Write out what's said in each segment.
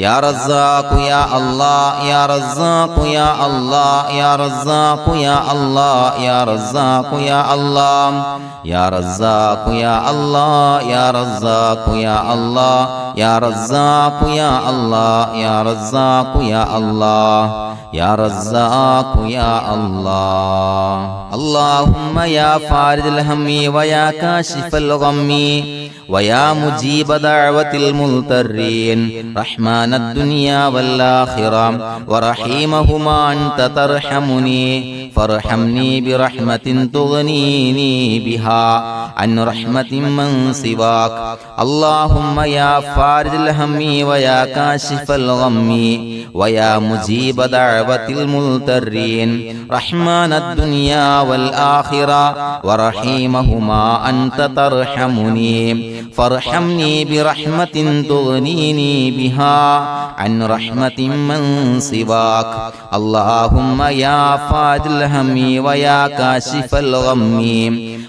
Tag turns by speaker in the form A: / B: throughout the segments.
A: يا رزاق يا الله يا رزاق يا الله يا رزاق يا الله يا رزاق يا الله يا رزاق يا الله يا رزاق يا الله يا رزاق يا الله يا رزاق يا الله يا رزاق يا الله اللهم يا فارج الهم ويا كاشف الغم ويا مجيب دعوة المضطرين رحمن الدنيا والآخرة ورحيمهما أنت ترحمني فارحمني برحمة تغنيني بها عن رحمة من سواك اللهم يا فارج الهم ويا كاشف الغم ويا مجيب دعوة المضطرين رحمن الدنيا والآخرة ورحيمهما أنت ترحمني فارحمني برحمة تغنيني بها عن رحمة من سواك اللهم يا فارج الهم ويا كاشف الغم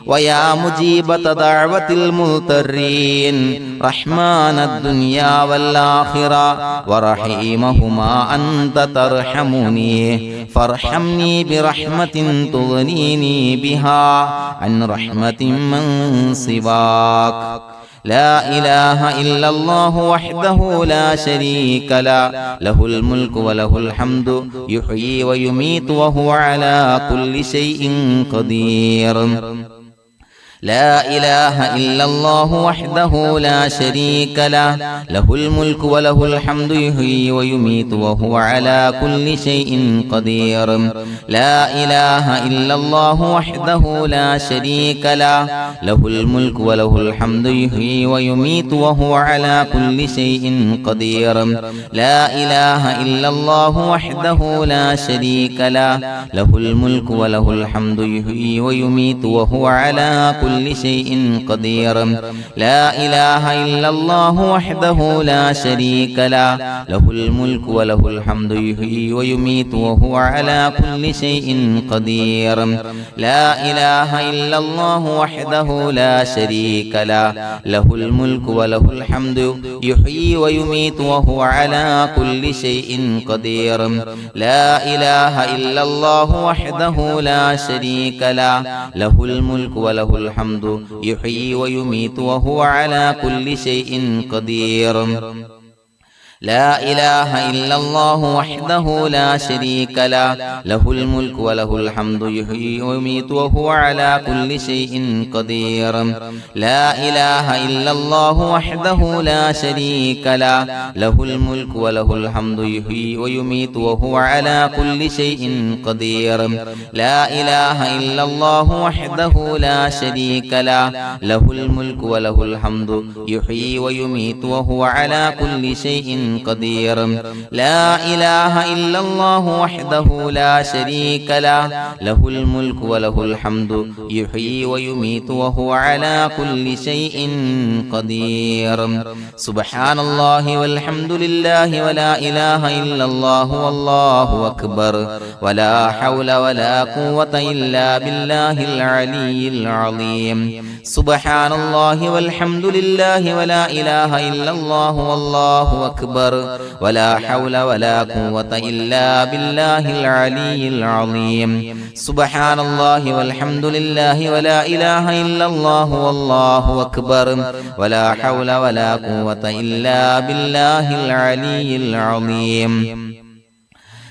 A: ويا مجيب دعوة المضطرين رحمن الدنيا والآخرة ورحيمهما أنت ترحمني فارحمني برحمة تغنيني بها عن رحمة من سواك لا إله إلا الله وحده لا شريك له له الملك وله الحمد يحيي ويميت وهو على كل شيء قدير لا إله إلا الله وحده لا شريك له له الملك وله الحمد يحيي ويميت وهو على كل شيء قدير لا إله إلا الله وحده لا شريك له له الملك وله الحمد يحيي ويميت وهو على كل شيء قدير لا إله إلا الله وحده لا شريك له له الملك وله الحمد يحيي ويميت وهو على كل شيء قدير لا إله إلا الله وحده لا شريك له له الملك وله الحمد يحيي ويميت وهو على كل شيء قدير لا إله إلا الله وحده لا شريك له له الملك وله الحمد يحيي ويميت وهو على كل شيء قدير لا إله إلا الله وحده لا شريك له له الملك وله الحمد يحيي ويميت وهو على كل شيء قدير لا إله إلا الله وحده لا شريك له له الملك وله الحمد يحيي ويميت وهو على كل شيء قدير لا إله إلا الله وحده لا شريك له له الملك وله الحمد يحيي ويميت وهو على كل شيء قدير لا إله إلا الله وحده لا شريك له له الملك وله الحمد يحيي ويميت وهو على كل شيء قدير لا إله إلا الله وحده لا شريك له له الملك وله الحمد يحيي ويميت وهو على كل شيء قدير سبحان الله والحمد لله ولا إله إلا الله والله أكبر ولا حول ولا قوة إلا بالله العلي العظيم سبحان الله والحمد لله ولا إله إلا الله والله أكبر ولا حول ولا قوة إلا بالله العلي العظيم سبحان الله والحمد لله ولا إله إلا الله والله أكبر ولا حول ولا قوة إلا بالله العلي العظيم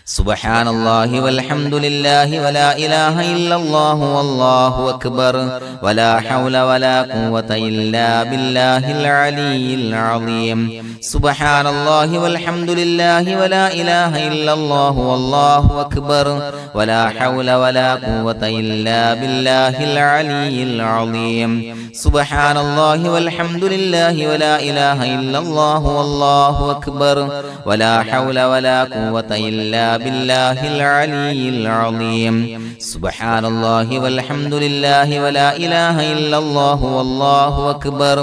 A: سبحان الله والحمد لله ولا إله إلا الله والله أكبر ولا حول ولا قوة إلا بالله العلي العظيم سبحان الله والحمد لله ولا إله إلا الله والله أكبر ولا حول ولا قوة إلا بالله العلي العظيم سبحان الله والحمد لله ولا إله إلا الله والله أكبر ولا حول ولا قوة إلا بالله العلي العظيم سبحان الله والحمد لله ولا إله إلا الله والله أكبر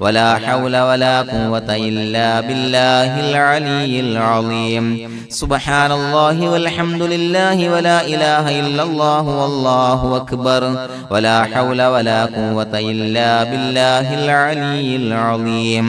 A: ولا حول ولا قوة إلا بالله العلي العظيم سبحان الله والحمد لله ولا إله إلا الله والله أكبر ولا حول ولا قوة إلا بالله العلي العظيم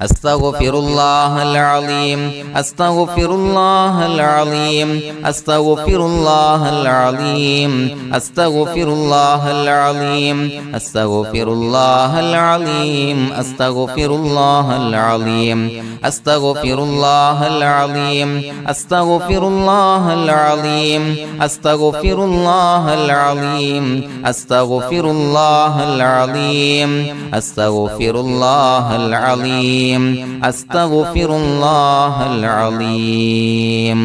A: أستغفر الله العظيم أستغفر الله العظيم أستغفر الله العظيم أستغفر الله العظيم أستغفر الله العظيم أستغفر الله العظيم أستغفر الله العظيم أستغفر الله العظيم أستغفر الله العظيم أستغفر الله العظيم أستغفر الله العظيم أستغفر الله العظيم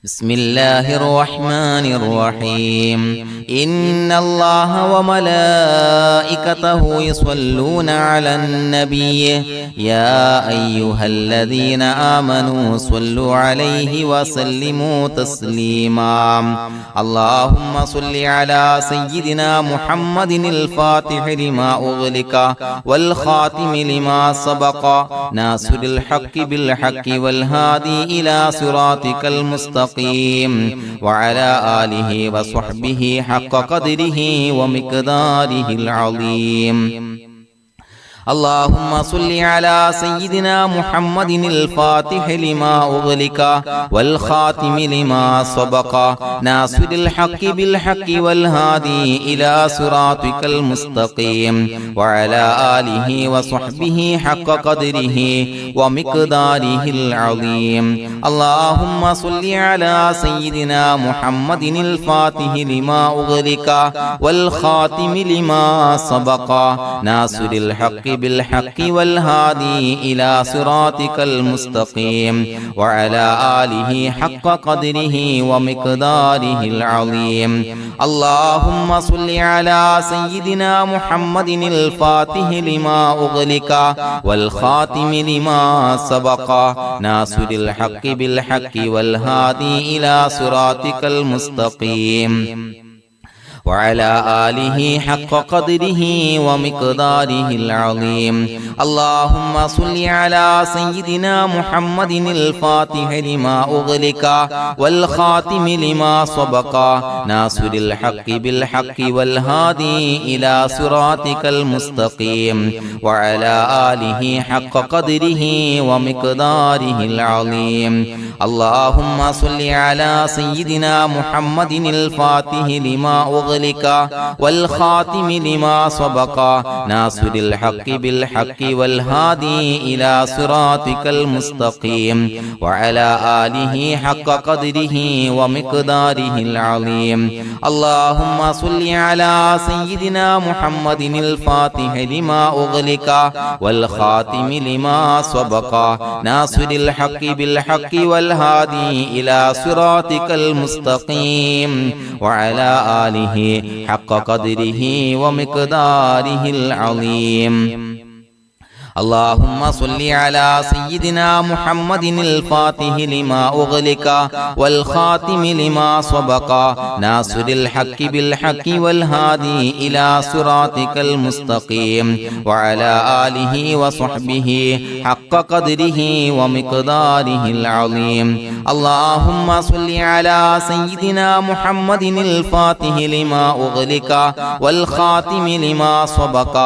A: بسم الله الرحمن الرحيم إن الله وملائكته يصلون على النبي يا أيها الذين آمنوا صلوا عليه وسلموا تسليما اللهم صل على سيدنا محمد الفاتح لما أغلق والخاتم لما سبق ناصر الحق بالحق والهادي إلى صراطك المستقيم وعلى آله وصحبه حق قدره ومقداره العظيم اللهم صل على سيدنا محمد الفاتح لما أغلق والخاتم لما سبق ناصر الحق بالحق والهادي إلى صراطك المستقيم وعلى آله وصحبه حق قدره ومقداره العظيم اللهم صل على سيدنا محمد الفاتح لما أغلق والخاتم لما سبق ناصر الحق بالحق والهادي إلى صراطك المستقيم وعلى آله حق قدره ومقداره العظيم اللهم صل على سيدنا محمد الفاتح لما أغلق والخاتم لما سبق ناصر الحق بالحق والهادي إلى صراطك المستقيم وعلى آله حق قدره ومقداره العظيم اللهم صل على سيدنا محمد الفاتح لما أغلق والخاتم لما سبق ناصر الحق بالحق والهادي إلى صراطك المستقيم وعلى آله حق قدره ومقداره العظيم اللهم صل على سيدنا محمد الفاتح لما أغلق والخاتم لما سبق ناصر الحق بالحق والهادي إلى صراطك المستقيم وعلى آله حق قدره ومقداره العظيم اللهم صل على سيدنا محمد الفاتح لما أغلق والخاتم لما سبق ناصر الحق بالحق والهادي إلى صراطك المستقيم وعلى آله حق قدره ومقداره العظيم اللهم صل على سيدنا محمد الفاتح لما أغلق والخاتم لما سبق ناصر الحق بالحق والهادي إلى صراطك المستقيم وعلى آله وصحبه حق قدره ومقداره العظيم اللهم صل على سيدنا محمد الفاتح لما أغلق والخاتم لما سبق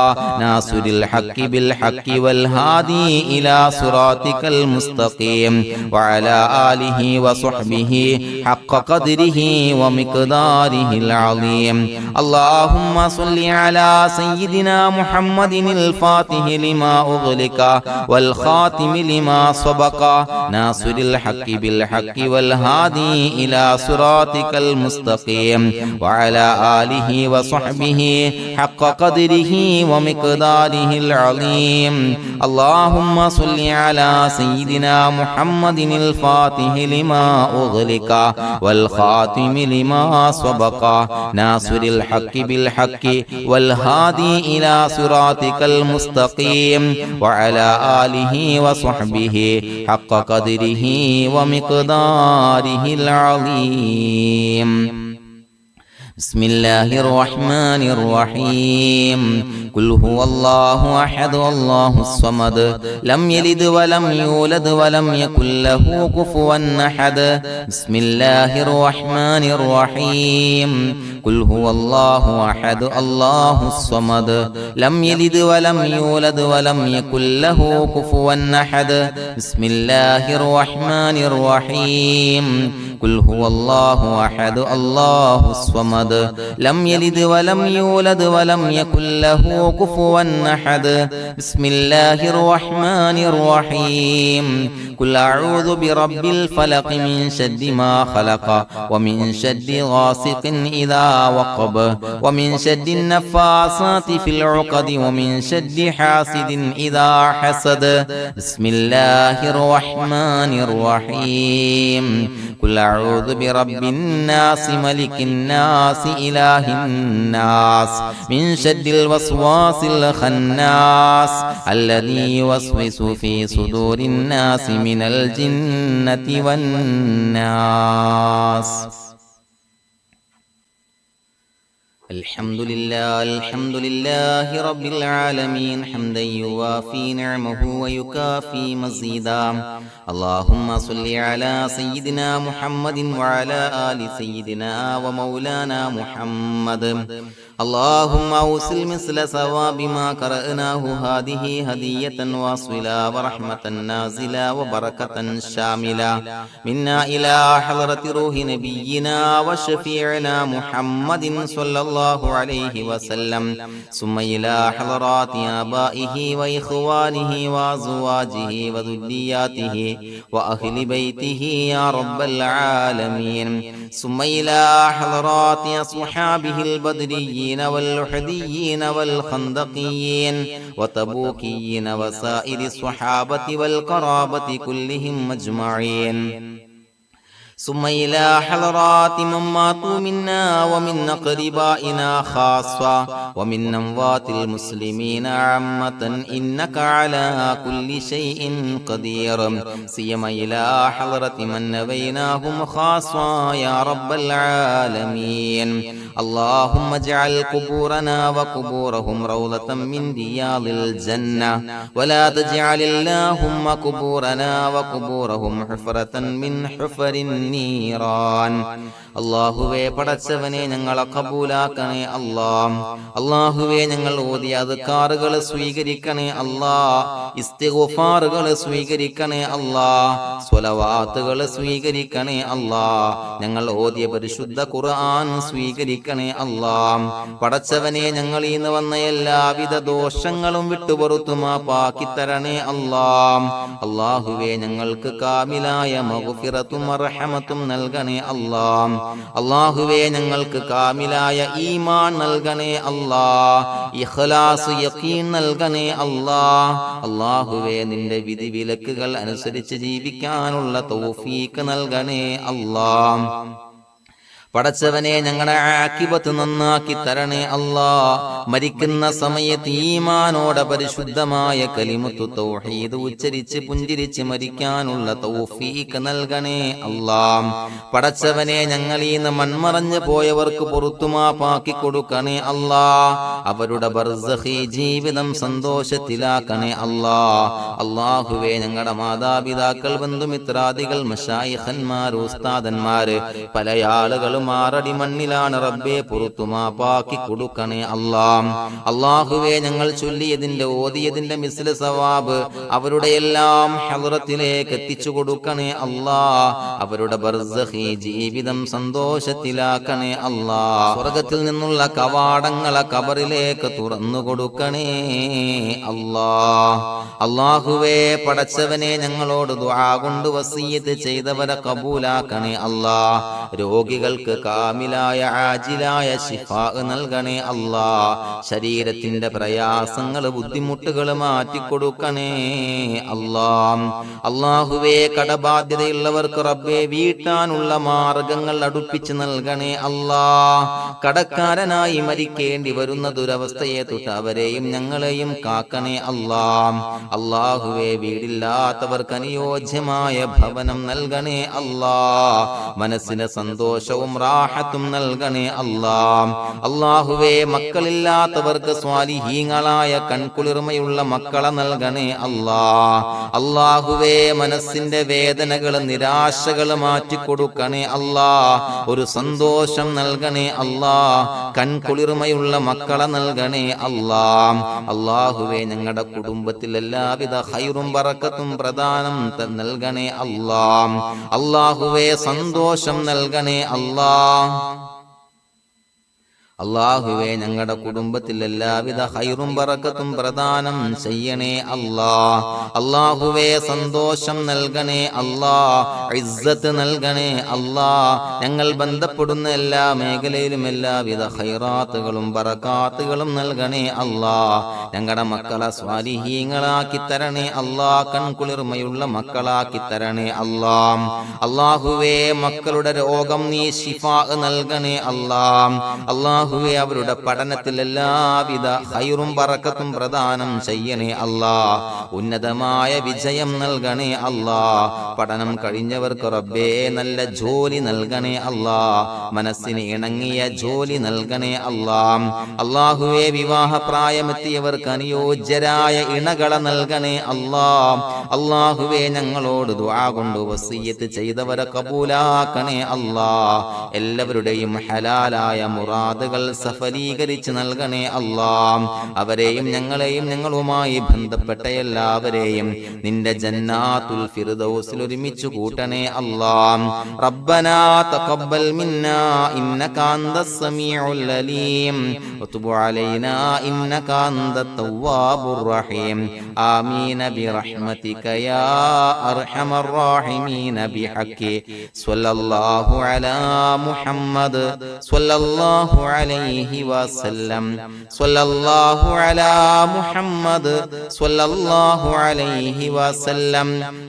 A: ناصر الحق بالحق والهادي إلى صراطك المستقيم وعلى آله وصحبه حق قدره ومقداره العظيم اللهم صل على سيدنا محمد الفاتح لما أغلق والخاتم لما سبق ناصر الحق بالحق والهادي إلى صراطك المستقيم وعلى آله وصحبه حق قدره ومقداره العظيم اللهم صل على سيدنا محمد الفاتح لما أغلق والخاتم لما سبق ناصر الحق بالحق والهادي إلى صراطك المستقيم وعلى آله وصحبه حق قدره ومقداره العظيم بسم الله الرحمن الرحيم قل هو الله أحد الله الصمد لم يلد ولم يولد ولم يكن له كفوا أحد بسم الله الرحمن الرحيم قل هو الله أحد الله الصمد لم يلد ولم يولد ولم يكن له كفوا أحد بسم الله الرحمن الرحيم قل هو الله أحد الله الصمد لم يلد ولم يولد ولم يكن له كفوا أحد بسم الله الرحمن الرحيم قل أعوذ برب الفلق من شر ما خلق ومن شر غاسق إذا وقب ومن شر النفاثات في العقد ومن شر حاسد إذا حسد بسم الله الرحمن الرحيم قل أعوذ برب الناس ملك الناس إله الناس من شر الوسواس الخناس الذي يوسوس في صدور الناس من الجنة والناس الحمد لله رب العالمين حمدا يوافي نعمه ويكافي مزيدا اللهم صل على سيدنا محمد وعلى آل سيدنا ومولانا محمد اللهم أوصل مثل ثواب ما قرأناه هذه هدية واصلة ورحمة نازلة وبركة شاملة منا إلى حضرة روح نبينا وشفيعنا محمد صلى الله عليه وسلم ثم إلى حضرات آبائه وإخوانه وأزواجه وذرياته وأهل بيته يا رب العالمين ثم إلى حضرات أصحابه البدريين والأحديين والخندقيين وتبوكيين وسائر الصحابة والقرابة كلهم أجمعين ثم إلى حضرات من ماتوا منا ومن أقربائنا خاصة ومن أموات المسلمين عامة إنك على كل شيء قدير سيما إلى حضرة من نبيناهم خاصة يا رب العالمين اللهم اجعل قبورنا وقبورهم روضة من رياض الجنة ولا تجعل اللهم قبورنا وقبورهم حفرة من حفر النيران അല്ലാഹുവേ പടച്ചവനെ ഞങ്ങളെ കബൂലാക്കണേ അല്ലാഹ് അല്ലാഹുവേ ഞങ്ങൾ ഓതിയ അദ്കാറുകൾ സ്വീകരിക്കണേ അല്ലാഹ് ഇസ്തിഗ്ഫാറുകൾ സ്വീകരിക്കണേ അല്ലാഹ് സ്വലവാത്തുകൾ സ്വീകരിക്കണേ അല്ലാഹ് ഞങ്ങൾ ഓതിയ പരിശുദ്ധ ഖുർആൻ സ്വീകരിക്കണേ അല്ലാഹ് പടച്ചവനെ ഞങ്ങളിൽ നിന്ന് വന്ന എല്ലാവിധ ദോഷങ്ങളും വിട്ടുപുറത്തു മാപ്പാക്കി തരണേ അല്ലാഹ് അല്ലാഹുവേ ഞങ്ങൾക്ക് കാമിലായ മഗ്ഫിറത്തും റഹ്മത്തും നൽകണേ അല്ലാഹ് അല്ലാഹുവേ ഞങ്ങൾക്ക് കാമിലായ ഈമാൻ നൽകണേ അല്ലാഹ് ഇഖ്ലാസ് യഖീൻ നൽകണേ അല്ലാഹ് അല്ലാഹുവേ നിന്റെ വിധി വിലക്കുകൾ അനുസരിച്ച് ജീവിക്കാനുള്ള തൗഫീഖ് നൽകണേ അല്ലാഹ് പടച്ചവനെ ഞങ്ങളുടെ ആഖിബത്ത് നന്നാക്കി തരണേ അല്ലാഹ് മരിക്കുന്ന സമയത്ത് ഈമാനോടെ പരിശുദ്ധമായ കലിമത്തു തൗഹീദ് ഉച്ചരിച്ച് പുഞ്ചിരിച്ച് മരിക്കാനുള്ള തൗഫീഖ് നൽകണേ അല്ലാഹ് പടച്ചവനെ ഞങ്ങളിൽ നിന്ന് മൺമറഞ്ഞു പോയവർക്ക് പുറത്തുമാപ്പാക്കി കൊടുക്കണേ അല്ലാഹ് അവരുടെ ബർസഖി ജീവിതം സന്തോഷത്തിലാക്കണേ അല്ലാഹ് അല്ലാഹുവേ ഞങ്ങളുടെ മാതാപിതാക്കൾ ബന്ധുമിത്രാദികൾ മശായിഖന്മാർ ഉസ്താദന്മാര് പല ആളുകളും മാറടി മണ്ണിലാണ് റബ്ബേ പുറത്തുമാപ്പാക്കി കൊടുക്കണേ അല്ലാഹ് അല്ലാഹുവേ ഞങ്ങൾ ചൊല്ലിയതിന്റെ ഓതിയതിന്റെ മിസ്ല സവാബ് അവരുടെ എല്ലാം ഹളറത്തിലേക്ക് എത്തിച്ചു കൊടുക്കണേ അല്ലാഹ് അവരുടെ ബർസഖി ജീവിതം സന്തോഷത്തിലാക്കണേ അല്ലാഹ് സ്വർഗ്ഗത്തിൽ നിന്നുള്ള കവാടങ്ങളെ ഖബറിലേക്ക് തുറന്നു കൊടുക്കണേ അല്ലാഹ് അല്ലാഹുവേ പടച്ചവനെ ഞങ്ങളോട് ദുആ കൊണ്ട് വസിയത്ത് ചെയ്തവരെ കബൂലാക്കണേ അല്ലാഹ് രോഗികൾക്ക് കാമിലായ ആജിലായ ശിഫാ നൽകണേ അല്ലാഹ് ശരീരത്തിന്റെ പ്രയാസങ്ങൾ ബുദ്ധിമുട്ടുകൾ മാറ്റിക്കൊടുക്കണേ അല്ലാഹ് അല്ലാഹുവേ കടബാധ്യതയുള്ളവർക്ക് റബ്ബേ വീട്ടാനുള്ള മാർഗങ്ങൾ അടുപ്പിച്ച് നൽകണേ അല്ലാഹ് കടക്കാരനായി മരിക്കേണ്ടി വരുന്ന ദുരവസ്ഥയെ തൊട്ട് അവരെയും ഞങ്ങളെയും കാക്കണേ അല്ലാഹ് അല്ലാഹുവേ വീടില്ലാത്തവർക്ക് അനുയോജ്യമായ ഭവനം നൽകണേ അല്ലാഹ് മനസ്സിന് സന്തോഷവും റാഹത്തും നൽകണേ അല്ലാ. അല്ലാഹുവേ മക്കളില്ലാത്തവർക്ക് സ്വാലിഹീങ്ങളായ കൺകുളിർമയുള്ള മക്കളെ നൽകണേ അല്ലാ. അല്ലാഹുവേ മനസ്സിന്റെ വേദനകൾ നിരാശകൾ മാറ്റിക്കൊടുക്കണേ അല്ലാ. ഒരു സന്തോഷം നൽകണേ അല്ലാ. കൺകുളിർമയുള്ള മക്കളെ നൽകണേ അല്ലാ. അല്ലാഹുവേ ഞങ്ങളുടെ കുടുംബത്തിൽ എല്ലാവിധ ഖൈറും ബറക്കത്തും പ്രദാനം നൽകണേ അല്ലാ. അല്ലാഹുവേ സന്തോഷം നൽകണേ അല്ലാ. അല്ലാഹുവേ ഞങ്ങളുടെ കുടുംബത്തിൽ എല്ലാവിധ ഖൈറും ബറക്കത്തും പ്രദാനം ചെയ്യണേ അല്ലാ. അല്ലാഹുവേ സന്തോഷം നൽകണേ അല്ലാ. ഇസ്സത്ത് നൽകണേ അല്ലാ. ഞങ്ങൾ ബന്ധപ്പെടുന്ന എല്ലാ മേഖലയിലും എല്ലാവിധ ഖൈറാത്തുകളും ബറകാത്തുകളും നൽകണേ അല്ലാ. ഞങ്ങളുടെ മക്കളെ സ്വാലിഹീങ്ങളാക്കി തരണേ അല്ലാ. കൺകുളിർമയുള്ള മക്കളാക്കി തരണേ അല്ലാ. അല്ലാഹുവേ മക്കളുടെ രോഗം നീ ശിഫാ നൽകണേ അല്ലാ. അല്ലാഹുവേ അവരുടെ പഠനത്തിൽ എല്ലാവിധ ഖൈറും ബറക്കത്തും പ്രദാനം ചെയ്യണേ അല്ലാ. ഉന്നതമായ വിജയം നൽകണേ അല്ലാ. പഠനം കഴിഞ്ഞവർക്ക് റബ്ബേ നല്ല ജോലി നൽകണേ അല്ലാ. മനസ്സിന് ഇണങ്ങിയ ജോലി നൽകണേ അല്ലാ. അല്ലാഹുവേ വിവാഹപ്രായമെത്തിയവർക്ക് അനുയോജ്യരായ ഇണകളെ നൽകണേ അല്ലാ. അല്ലാഹുവേ ഞങ്ങളോട് ദുആ കൊണ്ട് വസിയ്യത്ത് ചെയ്തവരെ കബൂലാക്കണേ അല്ലാ. എല്ലാവരുടെയും ഹലാലായ മുറാദുകൾ സഫലീകരിച്ച് നൽകണേ അല്ലാ. അവരെയും ഞങ്ങളെയും ഞങ്ങളുമായി ബന്ധപ്പെട്ട എല്ലാവരെയും നിന്റെ ജന്നാത്തുൽ ഫിർദൗസിൽ ഒരുമിച്ച് കൂട്ടണേ അല്ലാ. റബ്ബനാ തഖബ്ബൽ മിന്നാ ഇന്നക അന്തസ് സമീഉൽ അലീം വതുബ് അലൈനാ ഇന്നക അന്തത് തവ്വാബുർ റഹീം. ആമീൻ ബിറഹ്മതിക യാ അർഹമർ റഹീമീൻ ബിഹഖി സ്വല്ലല്ലാഹു അലാ മുഹമ്മദ് സ്വല്ലല്ലാഹു അലൈഹി വസല്ലം. സ്വല്ലല്ലാഹു അലാ മുഹമ്മദ് സ്വല്ലല്ലാഹു അലൈഹി വസല്ലം.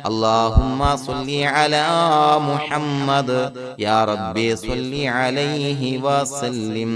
A: അല്ലാഹുമ്മ സ്വല്ലി അലാ മുഹമ്മദ് യാ റബ്ബി സ്വല്ലി അലൈഹി വസല്ലം.